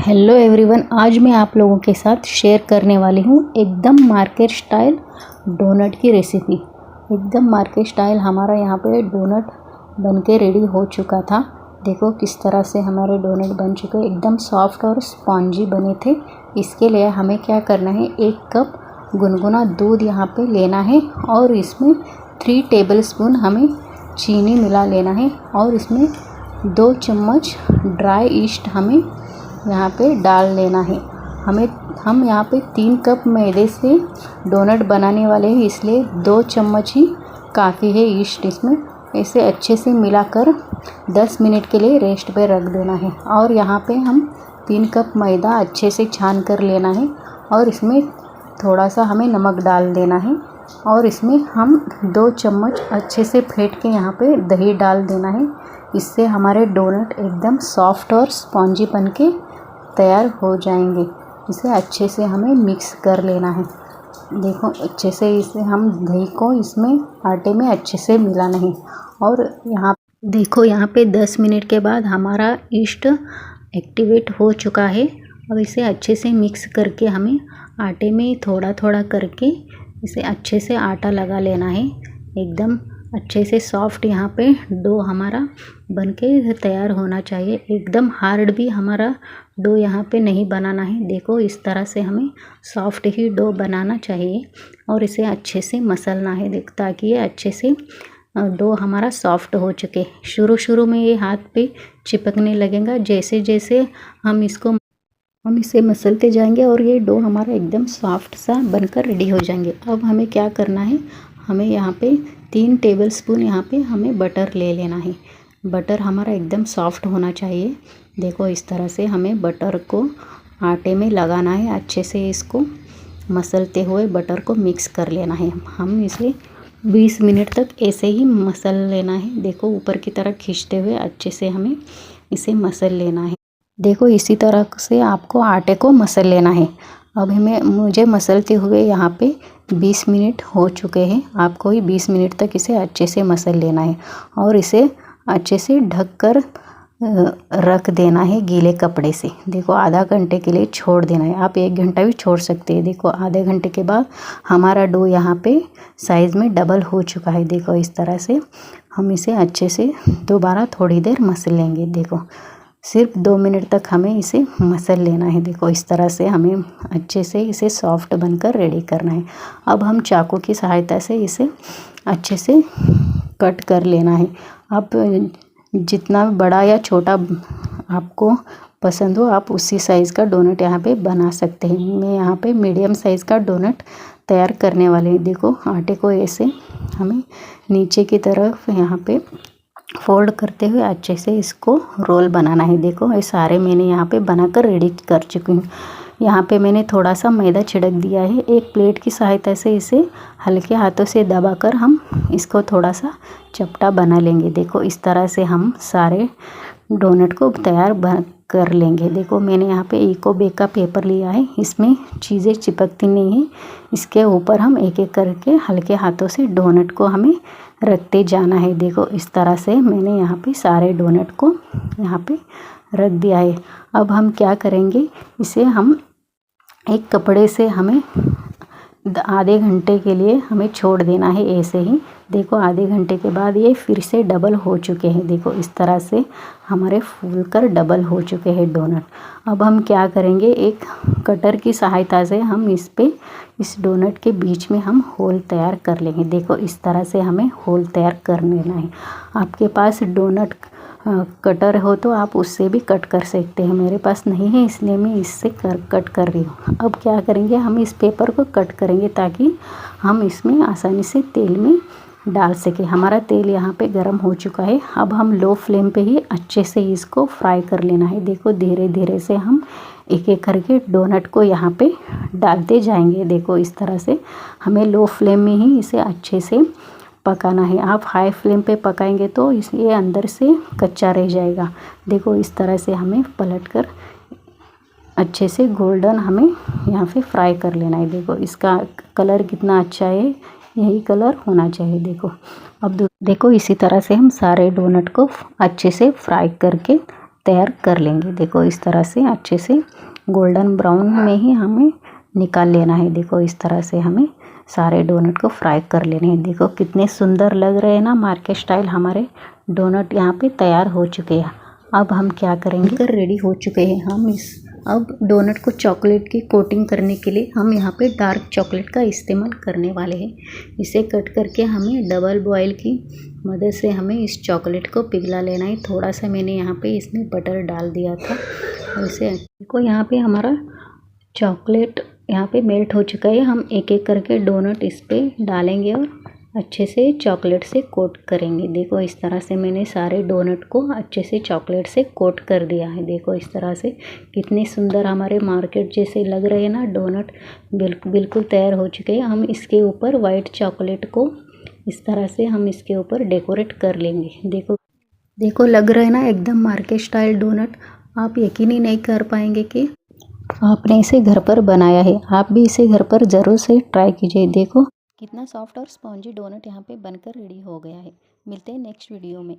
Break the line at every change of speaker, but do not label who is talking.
Hello everyone, आज मैं आप लोगों के साथ शेयर करने वाली हूँ एकदम मार्केट स्टाइल डोनट की रेसिपी। एकदम मार्केट स्टाइल हमारा यहाँ पे डोनट बनके रेडी हो चुका था। देखो किस तरह से हमारे डोनट बन चुके, एकदम सॉफ्ट और स्पॉन्जी बने थे। इसके लिए हमें क्या करना है, 1 कप गुनगुना दूध यहाँ पे लेना है और इसमें 3 टेबलस्पून हमें चीनी मिला लेना है और इसमें 2 चम्मच ड्राई ईस्ट हमें यहाँ पे डाल लेना है। हम यहाँ पे 3 कप मैदे से डोनट बनाने वाले हैं, इसलिए 2 चम्मच ही काफ़ी है ईस्ट इसमें। इसे अच्छे से मिलाकर 10 मिनट के लिए रेस्ट पे रख देना है। और यहाँ पे हम 3 कप मैदा अच्छे से छान कर लेना है और इसमें थोड़ा सा हमें नमक डाल देना है और इसमें हम 2 चम्मच अच्छे से फेंट के यहाँ पे दही डाल देना है। इससे हमारे डोनट एकदम सॉफ्ट और स्पॉन्जी बन के तैयार हो जाएंगे। इसे अच्छे से हमें मिक्स कर लेना है। देखो अच्छे से इसे हम दही को इसमें आटे में अच्छे से मिलाना है। और यहाँ पे 10 मिनट के बाद हमारा ईस्ट एक्टिवेट हो चुका है। अब इसे अच्छे से मिक्स करके हमें आटे में थोड़ा थोड़ा करके इसे अच्छे से आटा लगा लेना है। एकदम अच्छे से सॉफ्ट यहाँ पे डो हमारा बनके तैयार होना चाहिए। एकदम हार्ड भी हमारा डो यहाँ पे नहीं बनाना है। देखो इस तरह से हमें सॉफ्ट ही डो बनाना चाहिए और इसे अच्छे से मसलना है, ताकि ये अच्छे से डो हमारा सॉफ्ट हो चुके। शुरू में ये हाथ पे चिपकने लगेगा, जैसे जैसे हम इसे मसलते जाएंगे और ये डो हमारा एकदम सॉफ्ट सा बनकर रेडी हो जाएंगे। अब हमें क्या करना है, हमें यहाँ पे 3 टेबलस्पून यहाँ पे हमें बटर ले लेना है। बटर हमारा एकदम सॉफ्ट होना चाहिए। देखो इस तरह से हमें बटर को आटे में लगाना है, अच्छे से इसको मसलते हुए बटर को मिक्स कर लेना है। हम इसे 20 मिनट तक ऐसे ही मसल लेना है। देखो ऊपर की तरफ खींचते हुए अच्छे से हमें इसे मसल लेना है। देखो इसी तरह से आपको आटे को मसल लेना है। अब मुझे मसलते हुए यहाँ पे 20 मिनट हो चुके हैं। आपको ही 20 मिनट तक इसे अच्छे से मसल लेना है और इसे अच्छे से ढक कर रख देना है गीले कपड़े से। देखो आधा घंटे के लिए छोड़ देना है। आप 1 घंटा भी छोड़ सकते हैं। देखो आधे घंटे के बाद हमारा डो यहाँ पे साइज़ में डबल हो चुका है। देखो इस तरह से हम इसे अच्छे से दोबारा थोड़ी देर मसल लेंगे। देखो सिर्फ 2 मिनट तक हमें इसे मसल लेना है। देखो इस तरह से हमें अच्छे से इसे सॉफ्ट बनकर रेडी करना है। अब हम चाकू की सहायता से इसे अच्छे से कट कर लेना है। आप जितना बड़ा या छोटा आपको पसंद हो, आप उसी साइज़ का डोनट यहाँ पे बना सकते हैं। मैं यहाँ पे मीडियम साइज़ का डोनट तैयार करने वाले हैं। देखो आटे को ऐसे हमें नीचे की तरफ यहाँ पे फोल्ड करते हुए अच्छे से इसको रोल बनाना है। देखो ये सारे मैंने यहाँ पे बनाकर रेडी कर चुकी हूँ। यहाँ पे मैंने थोड़ा सा मैदा छिड़क दिया है। एक प्लेट की सहायता से इसे हल्के हाथों से दबाकर हम इसको थोड़ा सा चपटा बना लेंगे। देखो इस तरह से हम सारे डोनट को तैयार कर लेंगे। देखो मैंने यहाँ पे इको बेक का पेपर लिया है, इसमें चीज़ें चिपकती नहीं है। इसके ऊपर हम एक एक करके हल्के हाथों से डोनट को हमें रखते जाना है। देखो इस तरह से मैंने यहाँ पे सारे डोनट को यहाँ पे रख दिया है। अब हम क्या करेंगे, इसे हम एक कपड़े से हमें आधे घंटे के लिए हमें छोड़ देना है ऐसे ही। देखो आधे घंटे के बाद ये फिर से डबल हो चुके हैं। देखो इस तरह से हमारे फूल कर डबल हो चुके हैं डोनट। अब हम क्या करेंगे, एक कटर की सहायता से हम इस डोनट के बीच में हम होल तैयार कर लेंगे। देखो इस तरह से हमें होल तैयार कर लेना है। आपके पास डोनट कटर हो तो आप उससे भी कट कर सकते हैं। मेरे पास नहीं है इसलिए मैं इससे कट कर रही हूँ। अब क्या करेंगे, हम इस पेपर को कट करेंगे ताकि हम इसमें आसानी से तेल में डाल सके। हमारा तेल यहाँ पे गर्म हो चुका है। अब हम लो फ्लेम पे ही अच्छे से इसको फ्राई कर लेना है। देखो धीरे धीरे से हम एक एक करके डोनट को यहाँ पे डालते जाएंगे। देखो इस तरह से हमें लो फ्लेम में ही इसे अच्छे से पकाना है। आप हाई फ्लेम पे पकाएंगे तो ये अंदर से कच्चा रह जाएगा। देखो इस तरह से हमें पलटकर अच्छे से गोल्डन हमें यहाँ पे फ्राई कर लेना है। देखो इसका कलर कितना अच्छा है, यही कलर होना चाहिए। देखो अब देखो इसी तरह से हम सारे डोनट को अच्छे से फ्राई करके तैयार कर लेंगे। देखो इस तरह से अच्छे से गोल्डन ब्राउन में ही हमें निकाल लेना है। देखो इस तरह से हमें सारे डोनट को फ्राई कर लेने हैं। देखो कितने सुंदर लग रहे हैं ना, मार्केट स्टाइल हमारे डोनट यहाँ पे तैयार हो चुके हैं। अब हम क्या करेंगे, रेडी हो चुके हैं हम अब डोनट को चॉकलेट की कोटिंग करने के लिए हम यहाँ पे डार्क चॉकलेट का इस्तेमाल करने वाले हैं। इसे कट करके हमें डबल बॉयल की मदद से हमें इस चॉकलेट को पिघला लेना है। थोड़ा सा मैंने यहाँ पे इसमें बटर डाल दिया था। वैसे देखो यहाँ पे हमारा चॉकलेट यहाँ पे मेल्ट हो चुका है। हम एक एक करके डोनट इस पे डालेंगे और अच्छे से चॉकलेट से कोट करेंगे। देखो इस तरह से मैंने सारे डोनट को अच्छे से चॉकलेट से कोट कर दिया है। देखो इस तरह से कितने सुंदर हमारे मार्केट जैसे लग रहे हैं ना डोनट, बिल्कुल तैयार हो चुके हैं। हम इसके ऊपर वाइट चॉकलेट को इस तरह से हम इसके ऊपर डेकोरेट कर लेंगे। देखो लग रहा है ना एकदम मार्केट स्टाइल डोनट। आप यकीन ही नहीं कर पाएंगे कि आपने इसे घर पर बनाया है। आप भी इसे घर पर ज़रूर से ट्राई कीजिए। देखो कितना सॉफ्ट और स्पॉन्जी डोनट यहाँ पे बनकर रेडी हो गया है। मिलते हैं नेक्स्ट वीडियो में।